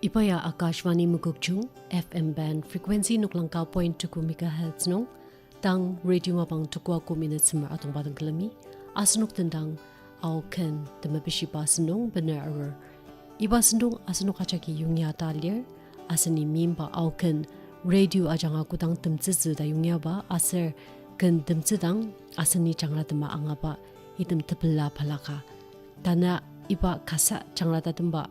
Ipaya Akashvani Mukukchung FM band frequency nuklangka point tuku megahertz nong tang radio mapang tukwa ko minutes mer atong badang kalami asunuk tendang au ken demabishi basenong benar iba sendong asunuk achaki yungya talir asani mimba au ken radio ajanga kutang temtzu da yungya ba aser ken temtzudang asani changla tama angaba item tepela palaka tana iba kasa changla tatemba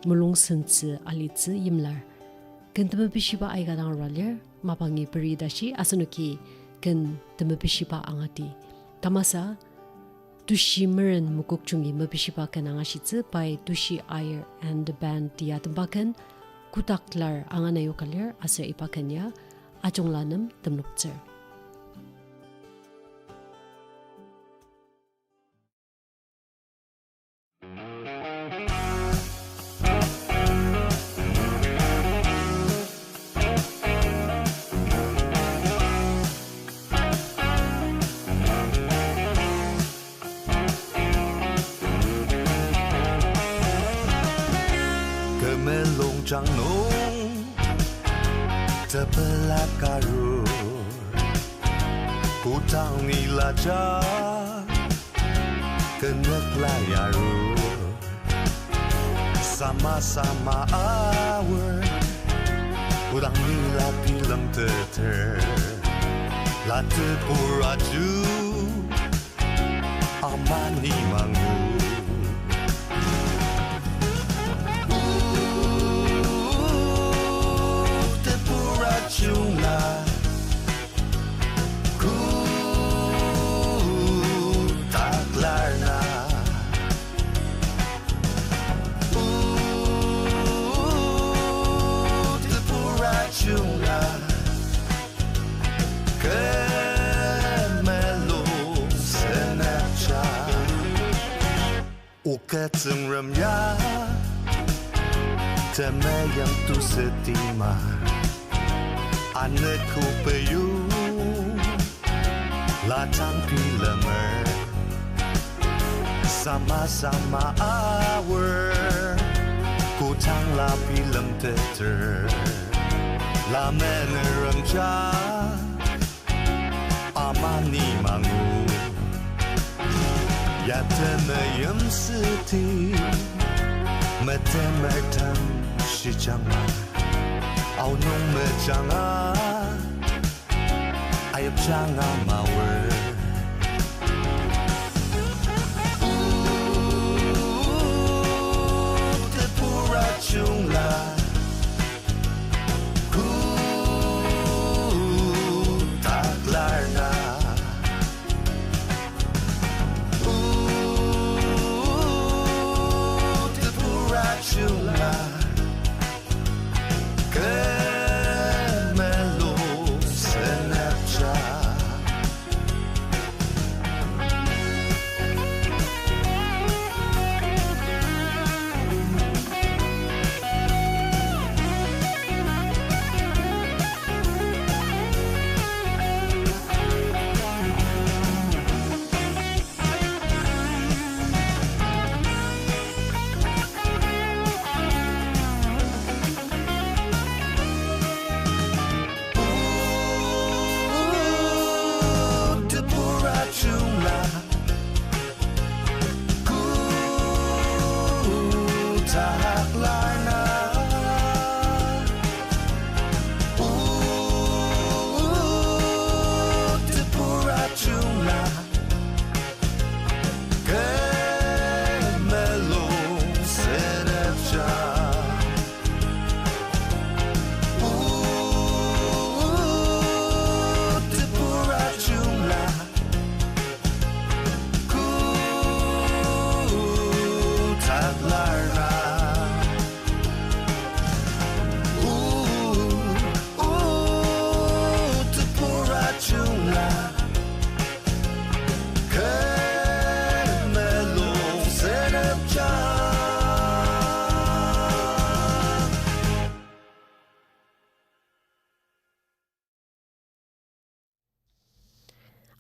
mulung senzi alitzi yimlar ken bishiba ai gadang ralir mapangi peridashi asunuki ken bishiba angati tamasa tushi meren mukukchungi mabishiba ken angashitzi by tushi air and the band dia tembaken kutaklar anganayo kalir asa ipakenya achonglanam temnukzer Trang nung terbelah karur Putang ilaja kenek layaru Sama-sama awal Putang nila film teter Late puraju Amani mangu Jumlah ku taklar na Tepura jumlah kemelu senaja Ukateng remya temayam tu setima Anakku payu latang pilamer Sama-sama awal Kutang la pilam teter La menerangja Amani mangu Ya temayam seti Metemertam shijama Au nung me janga Ayap janga mawer Tepura jumla Ku taklar na Tepura jumla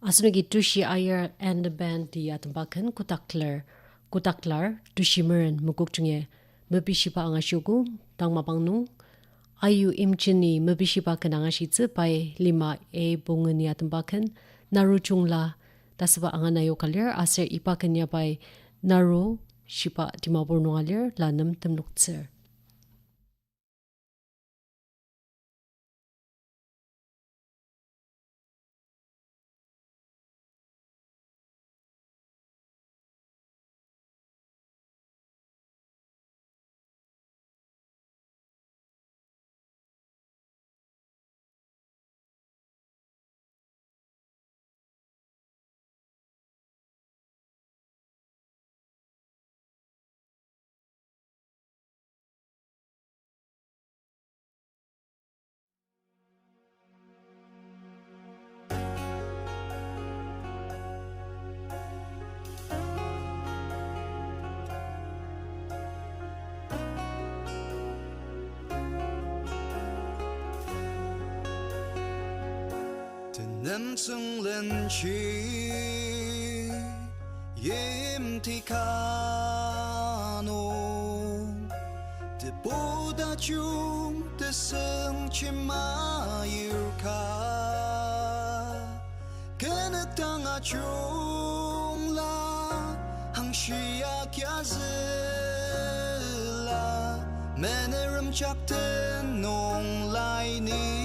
Asunugi tushi ayer and the band di atambakan kutaklar tushi meren mukukchunge mabishipa anga shugu tang mapang nung ayu imchini mabishipa kananga shitsu pai lima e bongania tambakan naru chungla tasba anga nayo kalir aser ipakanya pai naru shipa dimabur nungalir lanam tamnuktser. Năm xuân lên chi yếm thì cano để bố đã chung để sớm chim mà yêu ca cái nước tăng ở chung là hằng shia kia là mẹ nè râm chắc tên nông lại ni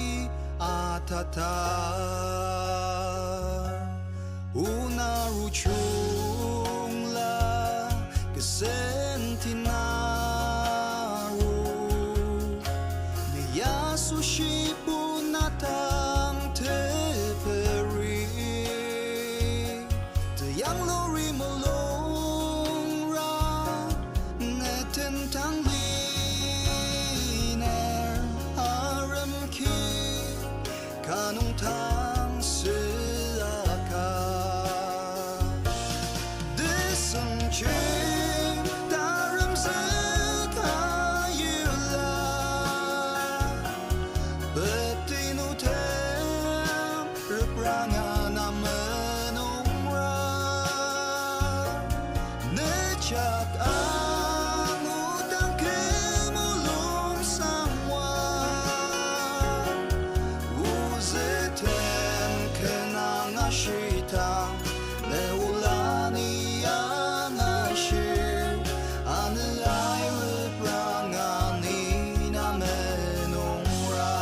unaru chungla kesentinaru niya sushi punatang teperi teyang lori molong ra netentang liner aram ki kanong tang saka desang ching daram sakayula betino tem reprangan amenong ra nechak ang utang kemulong samwa shita leulani anashir anlai reprangani namenongra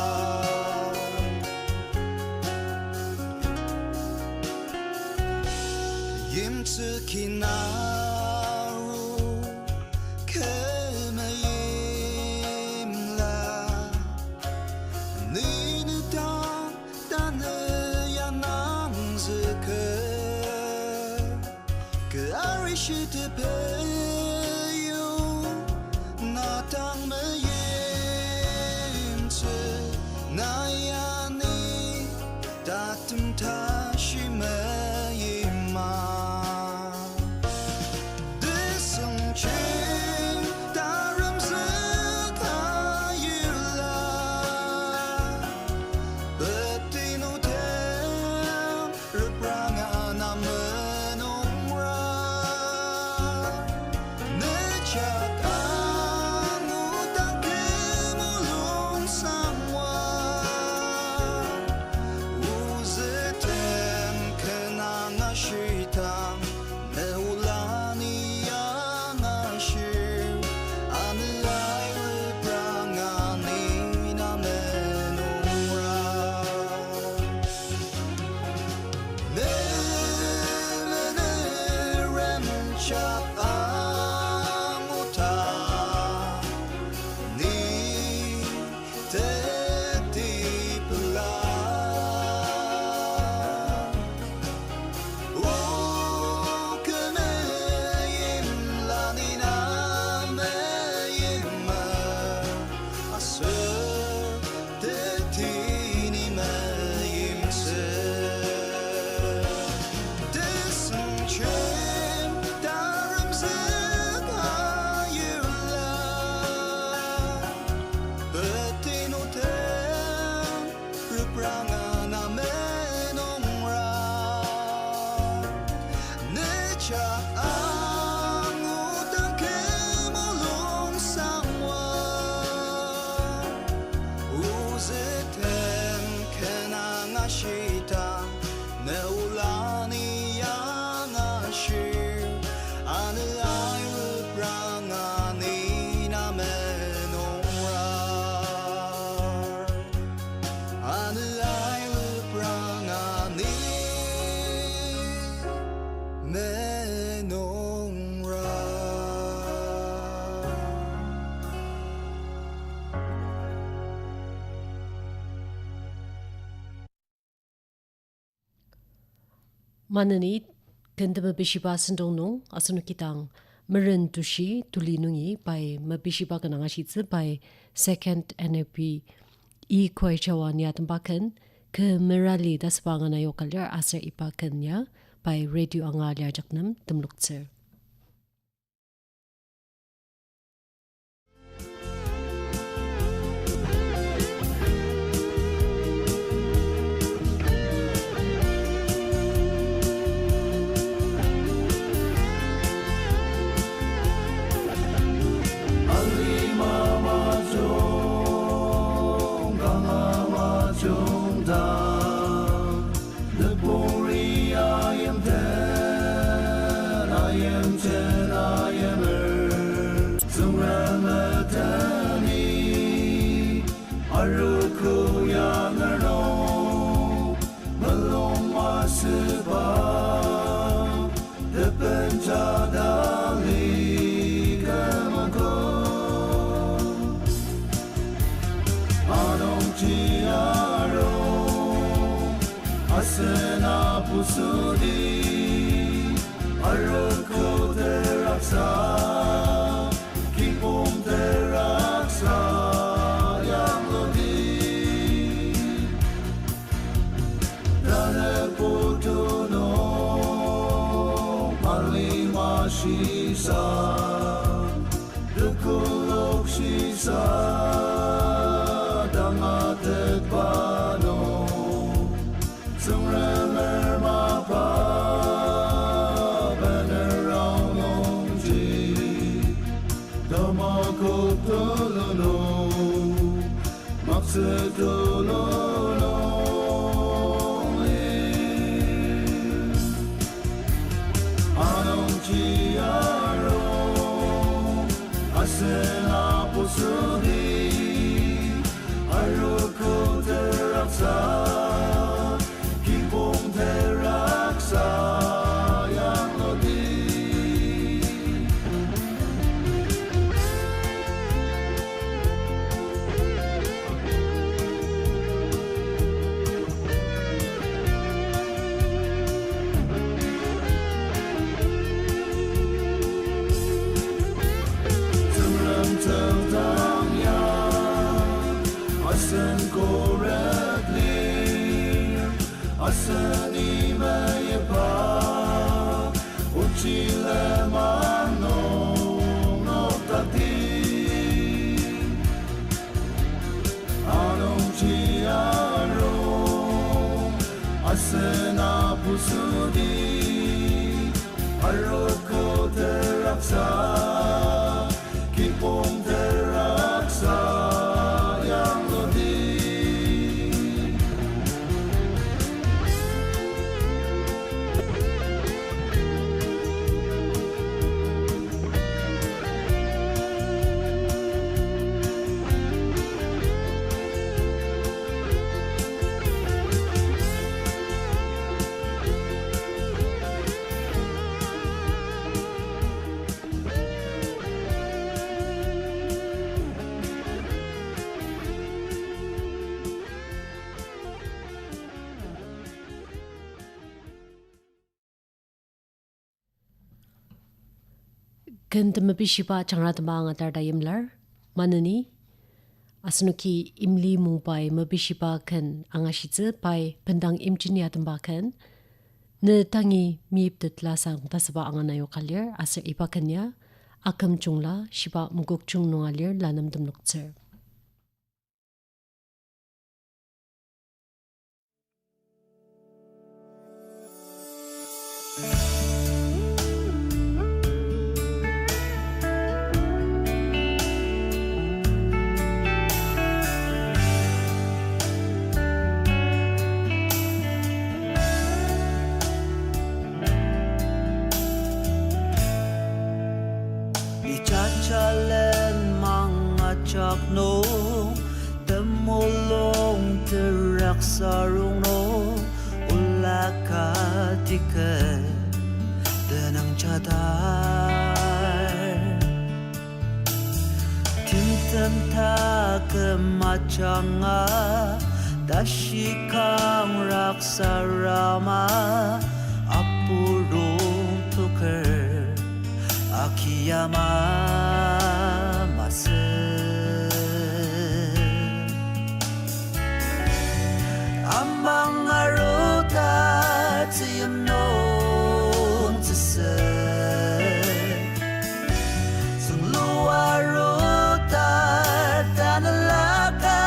yimtsukinaru kemayimla ninuta ke arishite peyo natang mayimtse nayani datum tashi mayima desang ching daram sakayula betino tem reprangan amenong ra nechak ang Manani kenda mabishiba sendong asunukitang Marin Tushi Tulinungi by Mabishiba Ganangashitsu by Second NAP E Koichawa Niatambakan ke Merali Dasbangana Yokalir Aser Ipakanya by Radio Angalia Jaknam Tumlukser. Asena pusudi arko teraksa kipum teraksa yang lodi dana putuno malima shisa dukulok shisa dangatet pano Sumremer mapa benerang nongji Damako tolono Makse tolono Anong chiaro Asena pusudi Aroko teraksa Teraksa yang lodi Semram tentang yang asen correctly asen imayapa uchile mano notati anong chiaro asena pusudi aroko teraksa kipong teraksa yang lodi Kenda mabishiba changratama ngatar dayimlar manani asnuki imli mungpai mabishiba kan angashitze pai pendang imjinia tembakan ne tangi mip tetlasang tasaba anganayo kalir asa ipakanya akam chungla shiba muguk chung nungalir lanam demnukzer. Chalen mga chakno temolong teraksarong no ulakatike denang cadar tintem tak kemacanga dasyikang raksarama burung tuker akiyama masu amang aruta tiyam non tse sung luaruta tanalaka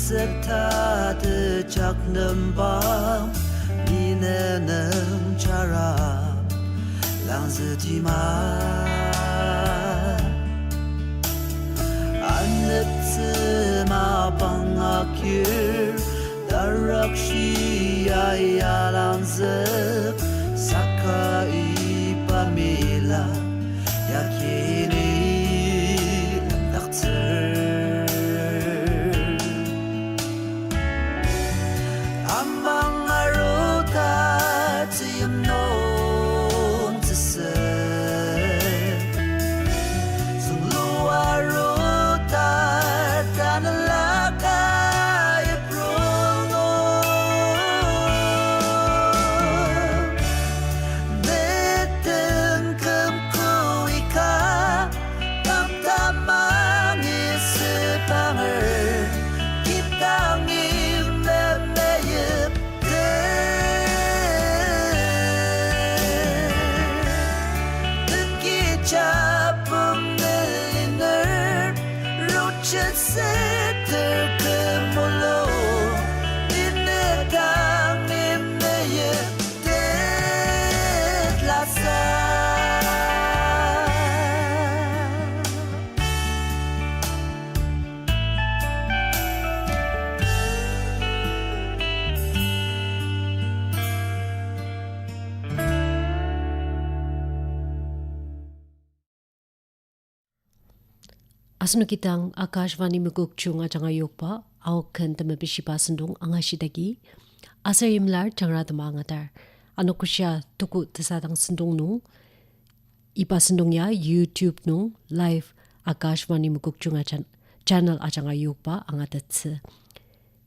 Akseptade jaknem bam Ninenem charab Langzetima Annetzema bangakir Darakshi ayalanzek Sakai pamila Yakini Lamdaktser Asno kitang Akashvani Mukukchung at ang ayokpa, aw kan tamabishi pasundong ang asidagi. Asa imlar changra tamangatar. Ano ko siya tuku tasadang sundong nung. Ipasundong ya YouTube nung live Akashvani Mukukchung at channel at ang ayokpa ang atatsa.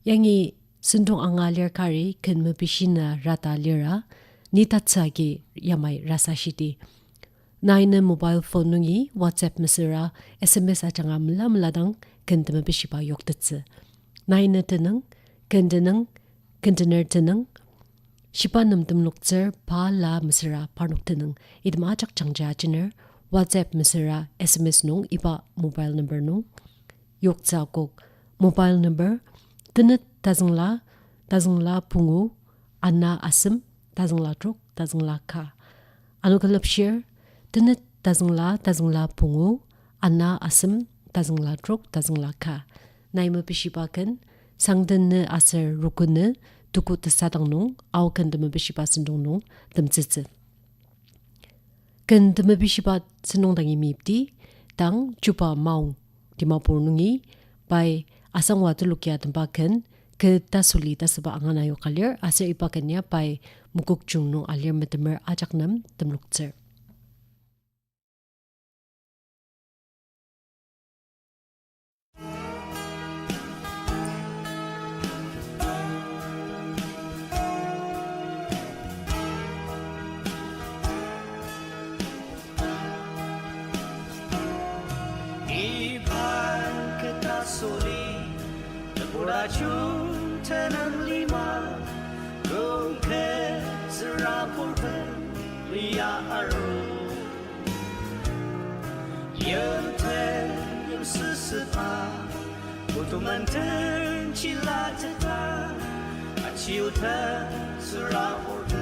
Yangi sundong ang alir kari kan mabishi na rata lira ni tatsagi yamay rasa shiti. Naina mobile phone nungi WhatsApp mesera SMS atanga mladang kentama bishipa yoktatse. Naina tenang kendenang kendener tenang shipa namtam nokter pa la mesera parnok tenang idma achak changja chiner WhatsApp mesera SMS nung ipa mobile number nung yokta kok mobile number tenat tazangla pungu anna asem tazangla trok tazangla ka anu kalap share Tenat tazangla pungu, anna asem tazangla trok tazangla ka. Naima pishipakan, sangdan na asar rukun na tuku tasadang nung, aw kan dama pishipasan nung damtsitsit. Kan dama pishipat sanong tangi mipti, tang chupa maung di mapur nungi, bay asang watu lukya tampakan, ke tasuli tasaba angan ayo kalir, asar ipakan niya bay mukukchung nung alir matamer ajak nam tamluktser. 成立吗？公开自然不分离呀肉，有天有事吧，不都满天起来着他，就他自然不分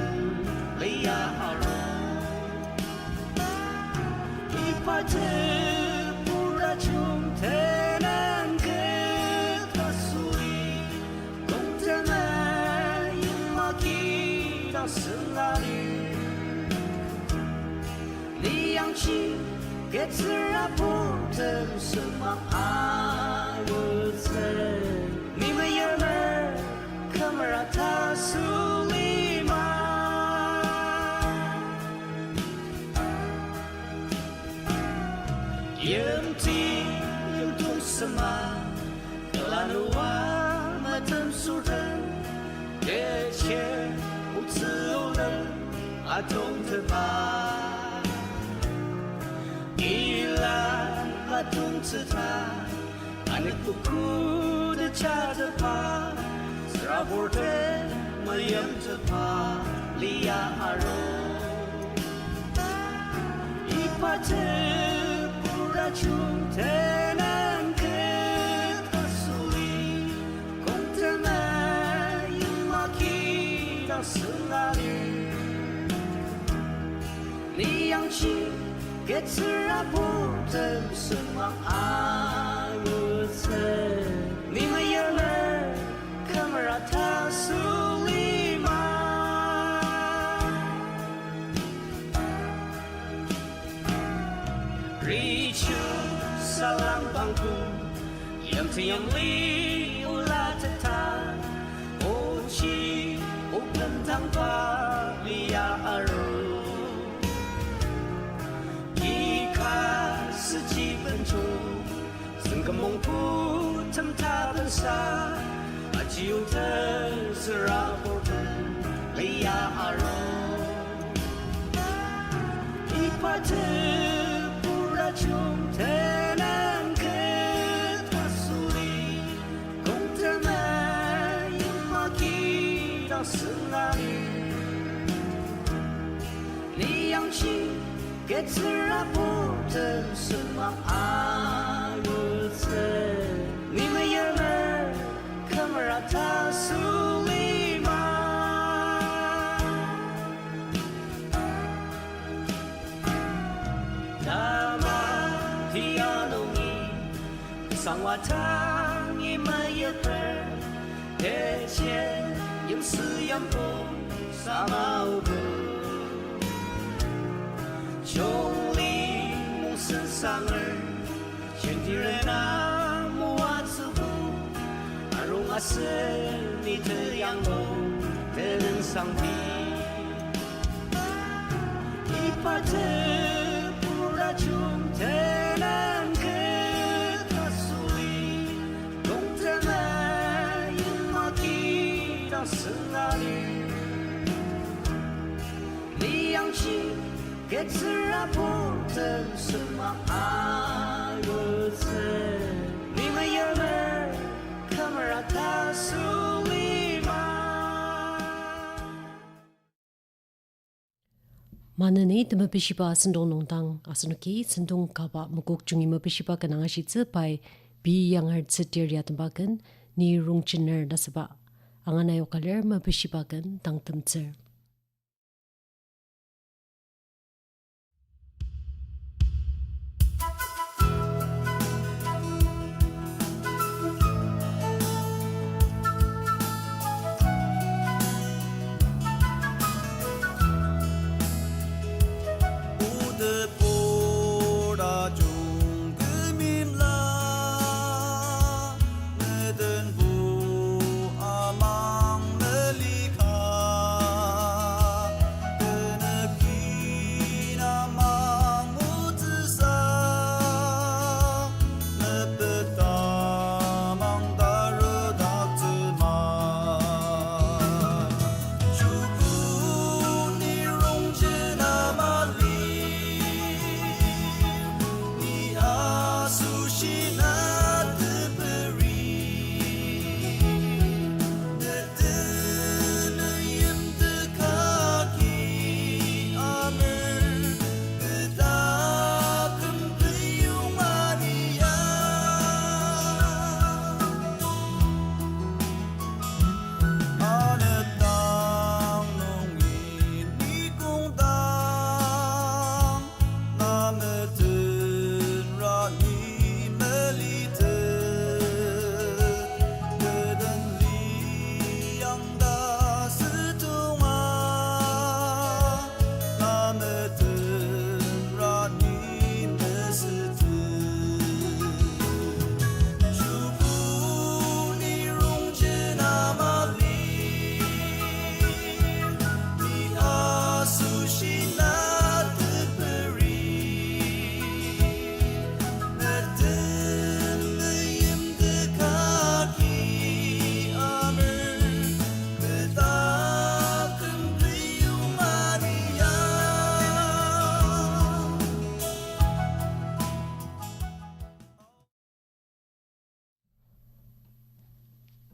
离呀肉，一拍子不让穷太难给。是哪里？你扬起给自然不等什么爱我曾，你们有人可没让他梳理吗？眼睛有懂什么？格兰努瓦没等熟人，一切。自由人啊，懂得吧？依然啊，懂得他，啊，你不哭的家的吧？自然不对，没用的吧？里呀肉，一把子不让穷太难给他梳理，公的那有马起到是哪里？你扬起给自然不等什么爱我曾，你们有人可没让他梳理吗？日出沙浪帮助，阳天阳里有拉着他，我去我跟他把里呀肉。几分钟，整个梦不成他的傻，就他是让我们累呀肉，一块子不让穷太难给他梳理，公的那有马起到是哪里？你扬起给自然不等什么爱我曾，你们有人可没让他梳理吗？大马提亚努尼，桑瓦塔尼没有分，铁钱用四样不沙毛不。穷里梦身上儿，全体人啊莫瓦兹布，阿荣阿是你的阳光的人上帝，一把子不让穷太难给他梳理，公的那有马起到是哪里？你扬起。给自然不等什么爱我曾，你们有人可没让他梳理吗？ Manani tama pishipa sendong nongtang asunuki sendong kaba mukuk chungi ma pishipa kananga shitse pai bi yang hard seteria tambakan ni rungchiner dasaba angana yokaler ma pishipa kan tang tamtser.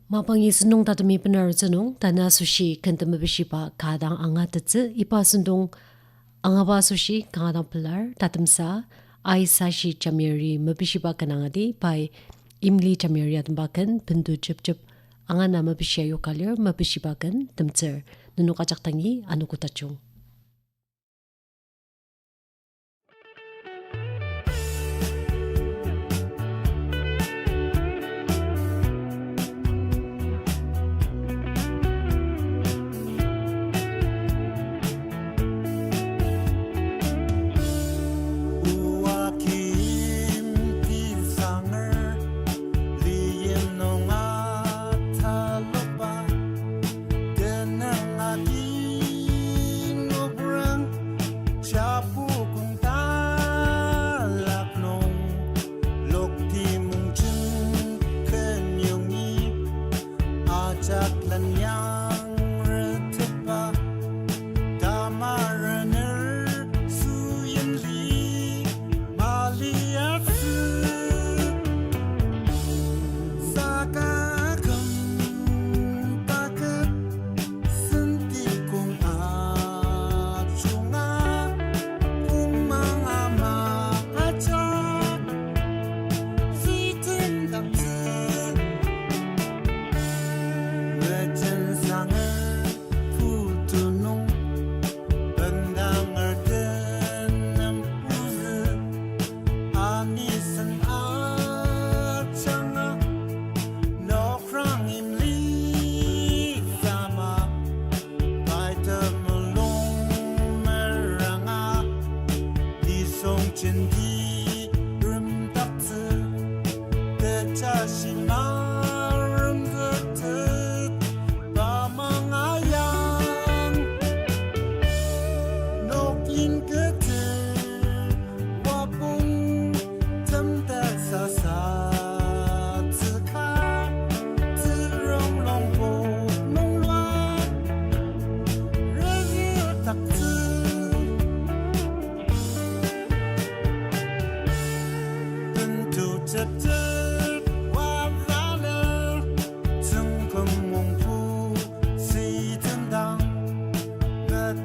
Mapangi sunung tatami penar zanung tana sushi kentama bishipa kadang anga tatsi ipa sundung anga ba sushi kadang pelar tatamsa ai sashi chamiri mabishipa kanangadi pai imli chamiri atmbakan pendu jep anga nama bishya yokalir mabishipa kan temtser nunuk ajak tangi anu kutachung.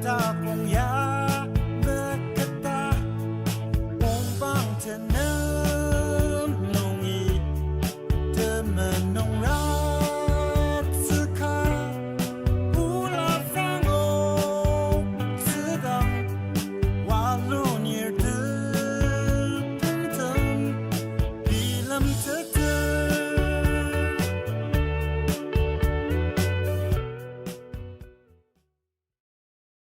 ta cùng nhau